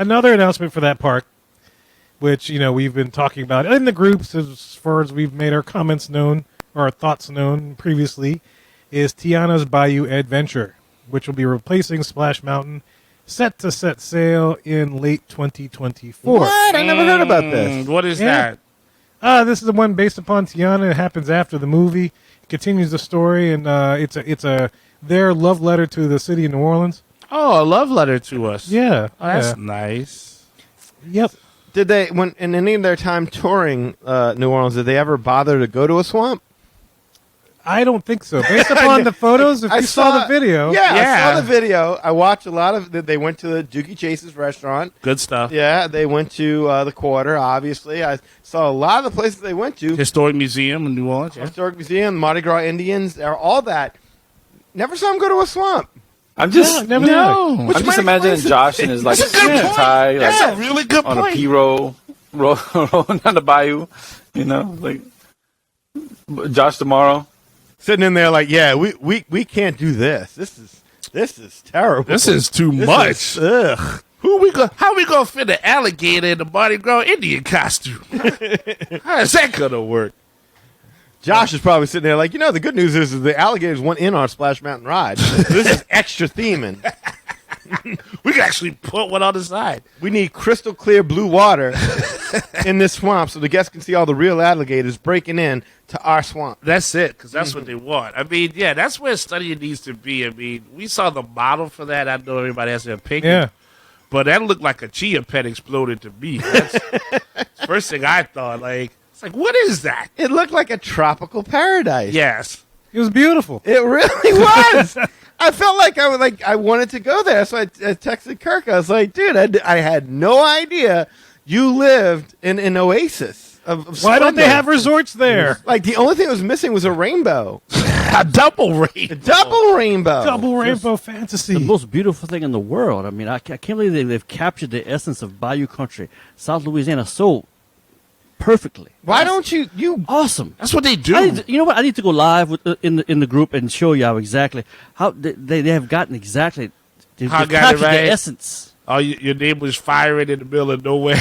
another announcement for that park, which we've been talking about in the groups as far as we've made our comments known or our thoughts known previously, is Tiana's Bayou Adventure, which will be replacing Splash Mountain, set to set sail in late 2024. What? I never heard about this. What is that? This is the one based upon Tiana. It happens after the movie. It continues the story, and it's their love letter to the city of New Orleans. Oh, a love letter to us. Yeah, That's nice. Yep. Did they, when in any of their time touring New Orleans, did they ever bother to go to a swamp? I don't think so. Based upon the photos, if you saw the video. Yeah, I saw the video. I watched a lot of they went to the Dookie Chase's restaurant. Good stuff. Yeah, they went to the Quarter, obviously. I saw a lot of the places they went to. Historic Museum in New Orleans. Yeah. Historic Museum, Mardi Gras Indians, all that. Never saw them go to a swamp. I'm just no. I'm just imagining Josh in his like suit and tie, That's like a really good on point. a P-roll, rolling down the bayou. Like Josh tomorrow. Sitting in there like, yeah, we can't do this. This is terrible. This is too much. Ugh. How we gonna fit an alligator in the Mardi Gras Indian costume? How is that gonna work? Josh is probably sitting there like, the good news is the alligators went in our Splash Mountain ride. This is extra theming. We can actually put one on the side. We need crystal clear blue water in this swamp so the guests can see all the real alligators breaking in to our swamp. That's it, because that's what they want. I mean, yeah, that's where studying needs to be. I mean, we saw the model for that. I know everybody has their opinion. Yeah. But that looked like a chia pet exploded to me. That's the first thing I thought. It's like, what is that? It looked like a tropical paradise. Yes. It was beautiful. It really was. I felt like I wanted to go there. So I texted Kirk. I was like, dude, I had no idea you lived in an oasis of Why don't they splendor. have resorts there? Like, the only thing that was missing was a rainbow. A double rainbow. A double rainbow. Double rainbow fantasy. The most beautiful thing in the world. I mean, I can't believe they've captured the essence of Bayou Country, South Louisiana, so perfectly. Why don't you Awesome. That's what they do. You know what? I need to go live in the group and show you exactly how they have gotten exactly. They've How got it captured right? the essence. Oh, your neighbor's firing in the middle of nowhere.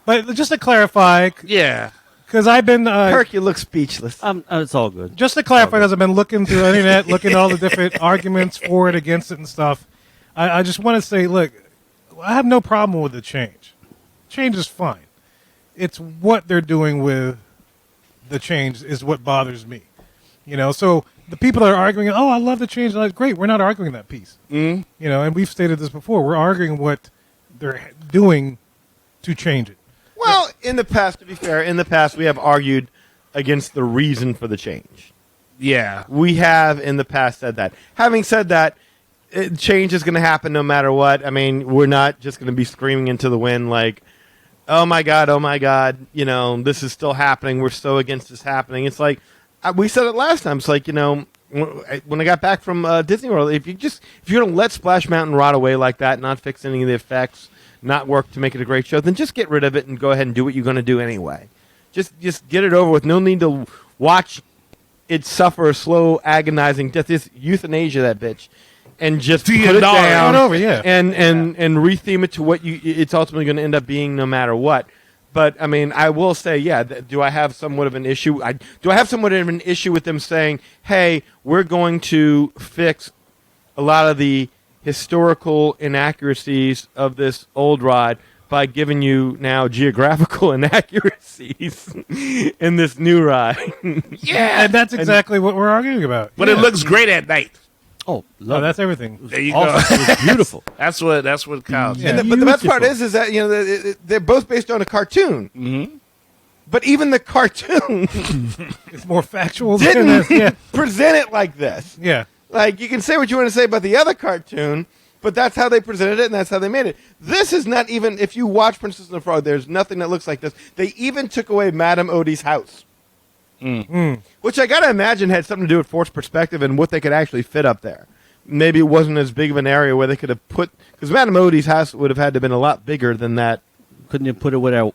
But just to clarify, Yeah. because I've been Kirk, you look speechless. It's all good. just to clarify, because I've been looking through the internet, looking at all the different arguments for it, against it, and stuff. I just want to say, look, I have no problem with the change. Change is fine. It's what they're doing with the change is what bothers me. So the people that are arguing, oh, I love the change. Like, great, we're not arguing that piece. And we've stated this before. We're arguing what they're doing to change it. Well, in the past, to be fair, we have argued against the reason for the change. Yeah. We have in the past said that. Having said that, change is going to happen no matter what. I mean, we're not just going to be screaming into the wind like, oh my God, this is still happening. We're so against this happening. It's like, we said it last time. It's like, when I got back from Disney World, if you're going to let Splash Mountain rot away like that, not fix any of the effects, not work to make it a great show, then just get rid of it and go ahead and do what you're going to do anyway. Just get it over with. No need to watch it suffer a slow, agonizing death. Just euthanasia that bitch. And just put it down over, yeah. and retheme it to what it's ultimately going to end up being no matter what. But, I mean, I will say, yeah, do I have somewhat of an issue? Do I have somewhat of an issue with them saying, hey, we're going to fix a lot of the historical inaccuracies of this old ride by giving you now geographical inaccuracies in this new ride? Yeah, and that's exactly what we're arguing about. But it looks great at night. Oh, That's everything. There you awesome. go. It was beautiful. That's what counts. Yeah. But the best part is that they're both based on a cartoon. Mm-hmm. But even the cartoon It's more factual than didn't this. Yeah. present it like this. Yeah. Like, you can say what you want to say about the other cartoon, but that's how they presented it and that's how they made it. This is not even, if you watch Princess and the Frog, there's nothing that looks like this. They even took away Madame Odie's house. Which I got to imagine had something to do with forced perspective and what they could actually fit up there. Maybe it wasn't as big of an area where they could have put, because Madame Odie's house would have had to have been a lot bigger than that. Couldn't you put it where that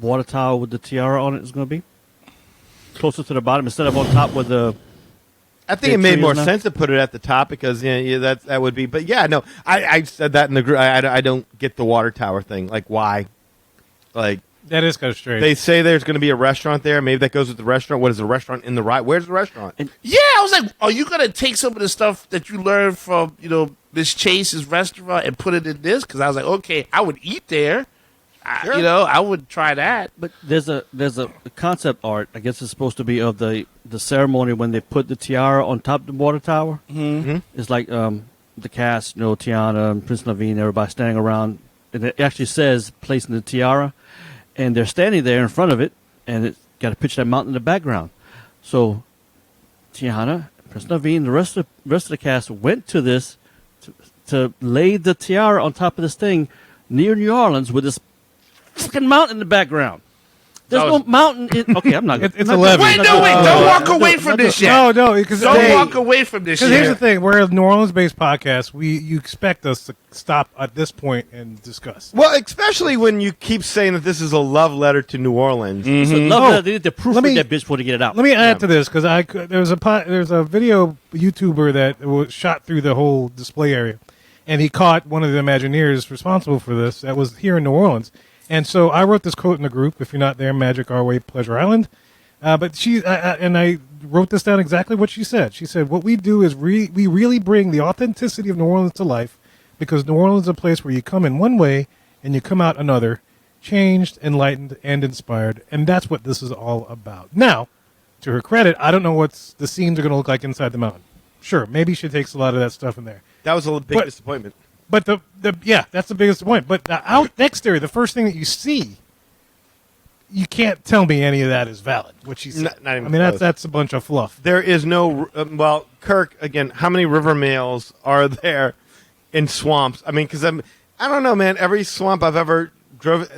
water tower with the tiara on it is going to be? Closer to the bottom instead of on top with the I think it made more sense to put it at the top because that would be. But yeah, no, I said that in the group. I don't get the water tower thing. Like, why? Like, that is kind of strange. they say there's going to be a restaurant there. Maybe that goes with the restaurant. What is the restaurant in the right? Where's the restaurant? Yeah, I was like, are you gonna take some of the stuff that you learned from Miss Chase's restaurant and put it in this? Because I was like, okay, I would eat there. Sure. I would try that. But there's a concept art. I guess it's supposed to be of the ceremony when they put the tiara on top of the water tower. Mm-hmm. It's like the cast, Tiana and Prince Naveen, everybody standing around, and it actually says placing the tiara, and they're standing there in front of it, and it's got a picture of that mountain in the background. So Tiana, Prince Naveen, the rest of the cast went to this to lay the tiara on top of this thing near New Orleans with this fucking mountain in the background. There's no mountain in. Okay, I'm not. It's I'm not 11. Wait, don't walk away from this yet. No, because Don't walk away from this Because yet. here's the thing: we're a New Orleans-based podcast. You expect us to stop at this point and discuss. Well, especially when you keep saying that this is a love letter to New Orleans. It's a love letter. They need to proofread that bitch before they get it out. Let me add to this because there's a video YouTuber that was shot through the whole display area, and he caught one of the Imagineers responsible for this. That was here in New Orleans. And so I wrote this quote in the group. If you're not there, Magic Our Way, Pleasure Island. But I wrote this down exactly what she said. She said, what we do is we really bring the authenticity of New Orleans to life because New Orleans is a place where you come in one way and you come out another, changed, enlightened, and inspired. And that's what this is all about. Now, to her credit, I don't know what the scenes are going to look like inside the mountain. Sure, maybe she takes a lot of that stuff in there. That was a big disappointment. But that's the biggest point. But the exterior, the first thing that you see, you can't tell me any of that is valid. What she said. Not even I mean, close. that's a bunch of fluff. There is no. Well, Kirk, again, how many river males are there in swamps? I mean, because I don't know, man. Every swamp I've ever drove,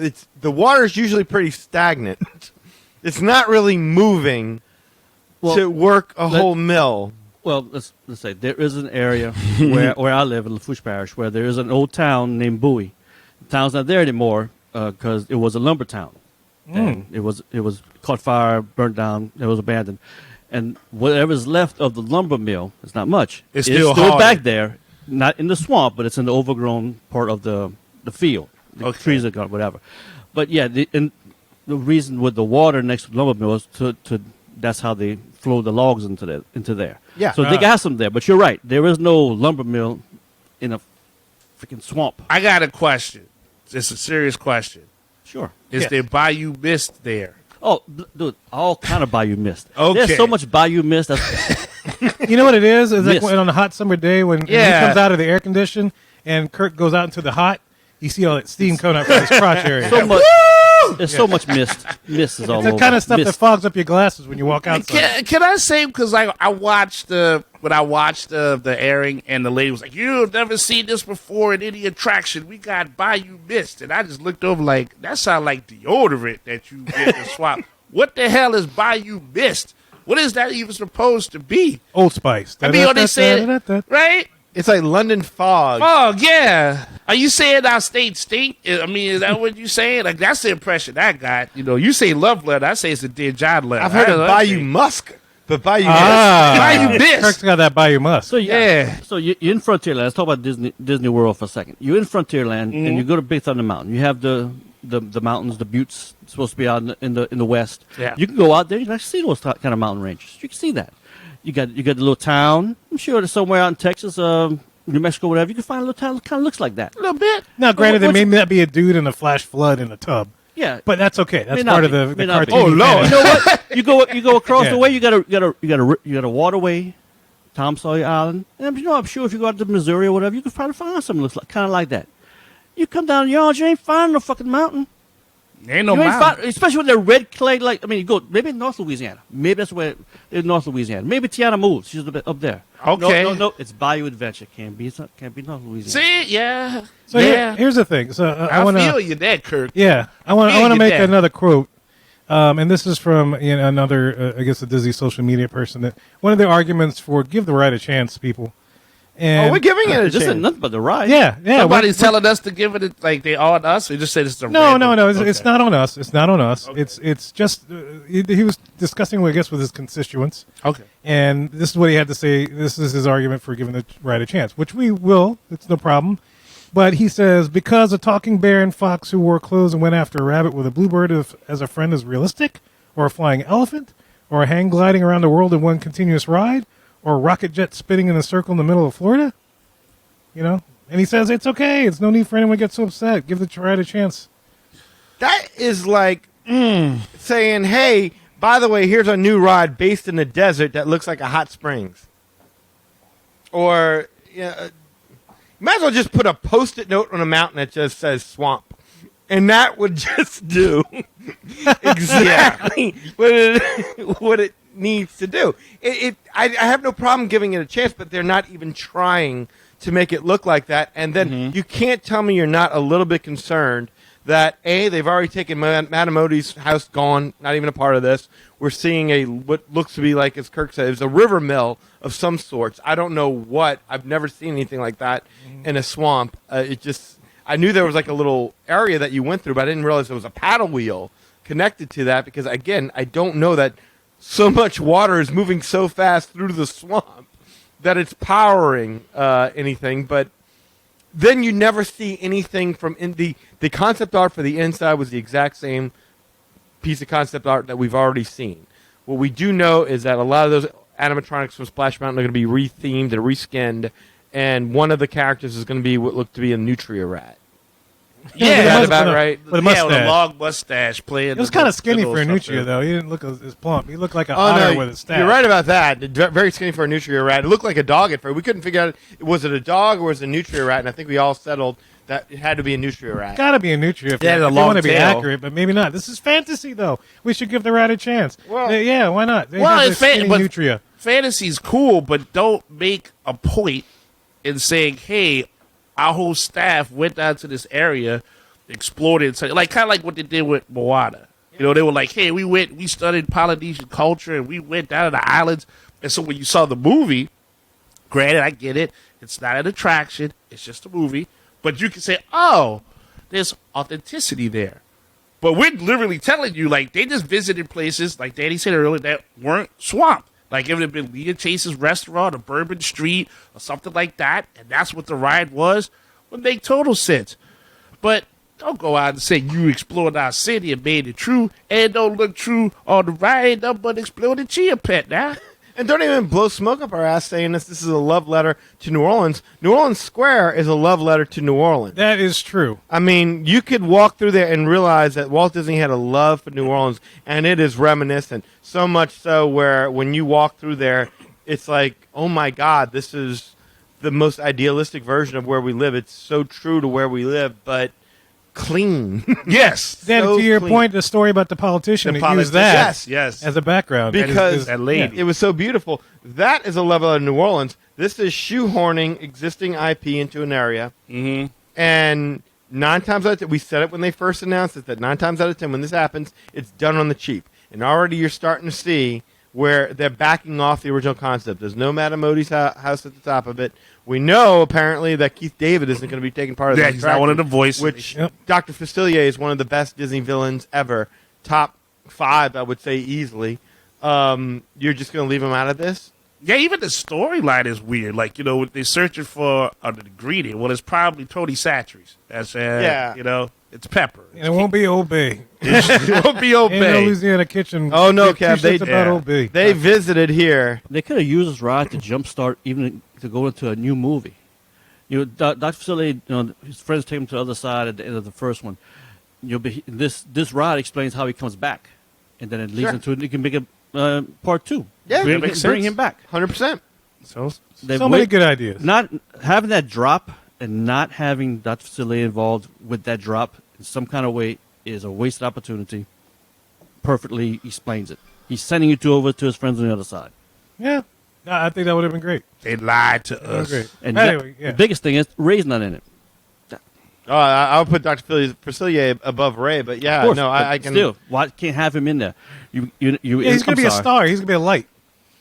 the water is usually pretty stagnant. It's not really moving to work a whole mill. Well, let's say there is an area where I live in Lafourche Parish where there is an old town named Bowie. The town's not there anymore because it was a lumber town. And it was caught fire, burnt down, it was abandoned. And whatever's left of the lumber mill, it's not much. It's still back there, not in the swamp, but it's in the overgrown part of the field. The trees are gone, whatever. But yeah, the reason with the water next to the lumber mill is to that's how they flow the logs into there. Yeah. So they got some there, but you're right. There is no lumber mill in a freaking swamp. I got a question. It's a serious question. Sure. Is there Bayou Mist there? Oh, dude, all kind of bayou mist. Okay. There's so much bayou mist. That's, You know what it is? It's like Mist. when on a hot summer day when he comes out of the air condition and Kurt goes out into the hot, you see all that steam coming out from his crotch area. so much. There's so much mist. Mist is all It's over. the kind of stuff that Mist. fogs up your glasses when you walk outside. Can I say, because I watched the airing and the lady was like, you've never seen this before in any attraction. We got Bayou Mist. And I just looked over like, that sounds like deodorant that you get to swap. What the hell is Bayou Mist? What is that even supposed to be? Old Spice. I mean, are they saying, right? It's like London fog. Oh, yeah. Are you saying our state stink? I mean, is that what you saying? Like, that's the impression I got. You say love letter. I say it's a Dear John letter. I've heard of Bayou Musk, but Bayou Bayou Mist. Kirk's got that Bayou Musk. So So you're in Frontierland. Let's talk about Disney World for a second. You're in Frontierland and you go to Big Thunder Mountain. You have the mountains, the buttes supposed to be out in the west. Yeah. You can go out there. You can actually see those kind of mountain ranges. You can see that. You got the little town. I'm sure there's somewhere out in Texas, New Mexico, whatever. You can find a little town that kind of looks like that. A little bit. Now, granted, there may not be a dude in a flash flood in a tub. Yeah, But that's okay. That's May not part of be. the May not be. cartoon. Oh, Lord. You know what? You go across Yeah. the way. You got a waterway, Tom Sawyer Island. And I'm sure if you go out to Missouri or whatever, you can probably find something that looks kind of like that. You come down the yard, you ain't finding no fucking mountain. Ain't no You ain't mountain. especially with that red clay. You go maybe North Louisiana. Maybe that's where in North Louisiana. Maybe Tiana moves. She's up there. Okay. No. It's Bayou Adventure. Can't be North Louisiana. See, yeah. So here's the thing. So I want feel to. you there, Kirk. Yeah, I want Feel to you make there. another quote, and this is from another, I guess, a Disney social media person. That one of the arguments for give the right a chance, people, And we're giving it a This isn't chance. nothing but the ride. yeah. Somebody's telling us to give it like they on us. Or just said it's a No. random- It's Okay. not on us. It's not on us. Okay. It's just he was discussing, I guess, with his constituents, Okay. and this is what he had to say. This is his argument for giving the ride a chance, which we will. It's no problem. But he says because a talking bear and fox who wore clothes and went after a rabbit with a bluebird as a friend is realistic, or a flying elephant, or a hang gliding around the world in one continuous ride, or a rocket jet spinning in a circle in the middle of Florida. And he says it's okay. It's no need for anyone to get so upset. Give the ride a chance. That is like saying, hey, by the way, here's a new ride based in the desert that looks like a hot springs. Or, you might as well just put a Post-it note on a mountain that just says swamp. And that would just do exactly what it needs to do. I have no problem giving it a chance, but they're not even trying to make it look like that. And then you can't tell me you're not a little bit concerned that, A, they've already taken Madame Odie's house, gone, not even a part of this. We're seeing what looks to be like, as Kirk said, it's a river mill of some sorts. I don't know what. I've never seen anything like that in a swamp. I knew there was like a little area that you went through, but I didn't realize there was a paddle wheel connected to that because, again, I don't know that so much water is moving so fast through the swamp that it's powering anything. But then you never see anything from the concept art for the inside was the exact same piece of concept art that we've already seen. What we do know is that a lot of those animatronics from Splash Mountain are going to be rethemed and reskinned, and one of the characters is going to be what looked to be a nutria rat. Yeah, Is that about right? With a Yeah, with a mustache. long mustache playing. It was kind of skinny for a nutria, though. He didn't look as plump. He looked like an Oh, otter no, with a staff. you're right about that. Very skinny for a nutria rat. It looked like a dog at first. We couldn't figure out, was it a dog or was it a nutria rat? And I think we all settled that it had to be a nutria rat. Got to be a nutria if Yeah, you the if you long want to be tail. accurate, but maybe not. This is fantasy, though. We should give the rat a chance. Well- Yeah, why not? They Well, have it's the skinny but nutria. fantasy's cool, but don't make a point in saying, "Hey, our whole staff went down to this area, explored it," like kind of like what they did with Moana. They were like, "Hey, we studied Polynesian culture, and we went down to the islands." And so when you saw the movie, granted, I get it, it's not an attraction, it's just a movie, but you can say, "Oh, there's authenticity there." But we're literally telling you, like, they just visited places, like Danny said earlier, that weren't swamp. Like, if it had been Leah Chase's restaurant or Bourbon Street or something like that, and that's what the ride was, would make total sense. But don't go out and say you explored our city and made it true, and don't look true on the ride, but explore the Chia Pet now. And don't even blow smoke up our ass saying this is a love letter to New Orleans. New Orleans Square is a love letter to New Orleans. That is true. I mean, you could walk through there and realize that Walt Disney had a love for New Orleans, and it is reminiscent. So much so where when you walk through there, it's like, oh my God, this is the most idealistic version of where we live. It's so true to where we live, but clean. Yes. Then, So to your clean. point, the story about the politician, The he used that politician, yes. as a background. Because that lady. it was so beautiful. That is a level of New Orleans. This is shoehorning existing IP into an area. Mm-hmm. And 9 times out of 10, we said it when they first announced it, that 9 times out of 10, when this happens, it's done on the cheap. And already you're starting to see where they're backing off the original concept. There's no Madame Odie's house at the top of it. We know, apparently, that Keith David isn't going to be taking part of Yeah, that. he's not one of the voices. Which Yep. Dr. Facilier is one of the best Disney villains ever. Top 5, I would say, easily. You're just going to leave him out of this? Yeah, even the storyline is weird. Like, they're searching for an ingredient. Well, it's probably Tony Satchery's. That's, it's pepper. And it won't be Old Bay. It won't be Ain't no Obey. Louisiana kitchen. Oh, no, Give two Kev, they- shits about yeah. Old Bay. They visited here. They could have used this ride to jumpstart even to go into a new movie. Dr. Facilier, his friends take him to the other side at the end of the first one. This ride explains how he comes back, and then it leads Sure. into it. You can make a part 2. Yeah, bring, that makes bring sense. him back. 100%. So, They So many good ideas. Not having that drop and not having Dr. Facilier involved with that drop in some kind of way is a wasted opportunity. Perfectly explains it. He's sending you over to his friends on the other side. Yeah. No, I think that would have been great. they lied to That was us. great. And Anyway, yeah. the biggest thing is Ray's not in it. Oh, I would put Dr. Facilier above Ray, but yeah, Of course, no, but I can. still. Why can't have him in there? Yeah, he's going to be a star. He's going to be a light.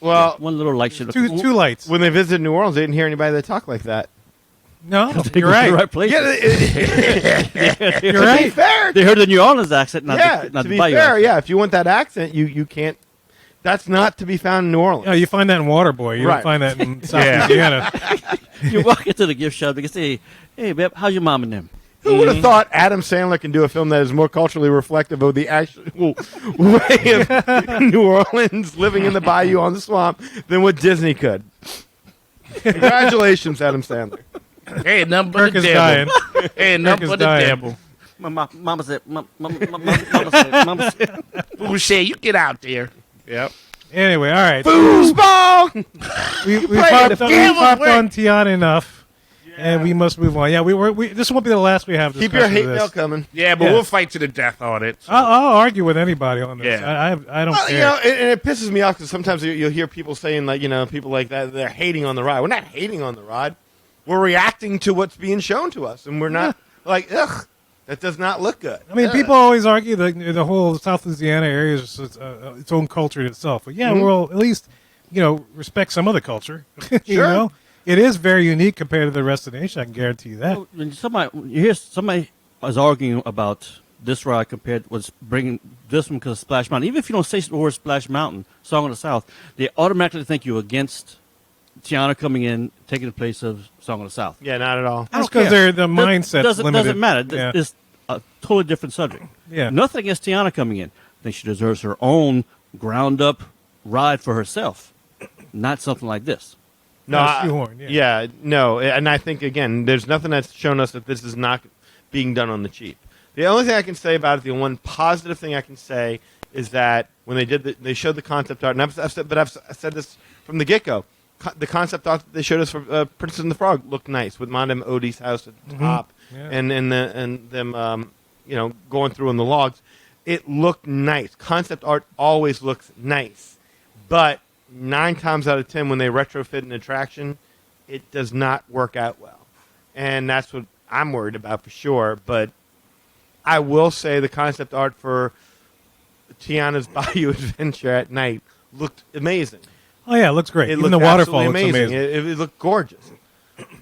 Well, One little light should Two lights. when they visited New Orleans, they didn't hear anybody that talked like that. No, They you're go to the right. right place. Yeah, You're to be right. fair, They heard the New Orleans accent, not yeah, the, not to the be Bayou fair, accent. yeah. If you want that accent, you can't. That's not to be found in New Orleans. Yeah, you find that in Waterboy. You Right. don't find that in South Yeah. Louisiana. You walk into the gift shop, they can say, "Hey, babe, how's your mom and them?" Who would have thought Adam Sandler can do a film that is more culturally reflective of the actual way of New Orleans living in the bayou on the swamp than what Disney could? Congratulations, Adam Sandler. Hey, nothing but Kirk the is dying. devil. Hey, nothing is but the dying. devil. Mama said, Mama said. Boucher, you get out there. Yep. Anyway, all right. Foosball! We playing the popped game. on Tiana enough, and we must move on. Yeah, we this won't be the last we have. Keep your discussion hate of this. mail coming. Yeah, but Yeah. we'll fight to the death on it. I'll argue with anybody on this. Yeah. I don't Well, care. you know, and it pisses me off because sometimes you'll hear people saying, like, people like that, they're hating on the ride. We're not hating on the ride. We're reacting to what's being shown to us, and we're not like, ugh, that does not look good. I mean, Ugh. people always argue that the whole South Louisiana area is its own culture in itself. But yeah, well, at least respect some of the culture. You Sure. know, it is very unique compared to the rest of the nation. I can guarantee you that. When somebody was arguing about this ride compared was bringing this one because of Splash Mountain. Even if you don't say the word Splash Mountain, Song of the South, they automatically think you're against Tiana coming in, taking the place of Song of the South. Yeah, not at all. That's care. because the mindset Doesn't matter. Yeah. It's a totally different subject. Yeah. Nothing against Tiana coming in. I think she deserves her own ground up ride for herself, not something like this. No, No, shoehorn, yeah. No, and I think again, there's nothing that's shown us that this is not being done on the cheap. The only thing I can say about it, the one positive thing I can say, is that when they showed the concept art, and I've said this from the get go. The concept art that they showed us for Princess and the Frog looked nice with Madame Odie's house at the top, Yeah. and them going through in the logs. It looked nice. Concept art always looks nice, but 9 times out of 10, when they retrofit an attraction, it does not work out well, and that's what I'm worried about for sure. But I will say the concept art for Tiana's Bayou Adventure at night looked amazing. Oh yeah, it looks great. It Even looked the waterfall absolutely looks amazing. It looked gorgeous.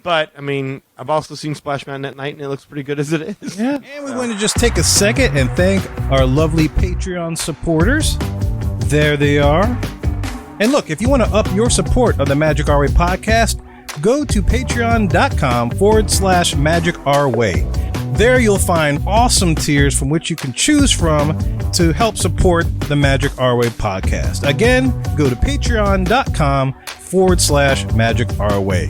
But, I mean, I've also seen Splash Mountain at night, and it looks pretty good as it is. Yeah. And we want to just take a second and thank our lovely Patreon supporters. There they are. And look, if you want to up your support of the Magic Our Way podcast, go to patreon.com/Magic Our Way. There you'll find awesome tiers from which you can choose from to help support the Magic Our Way podcast. Again, go to patreon.com/Magic Our Way.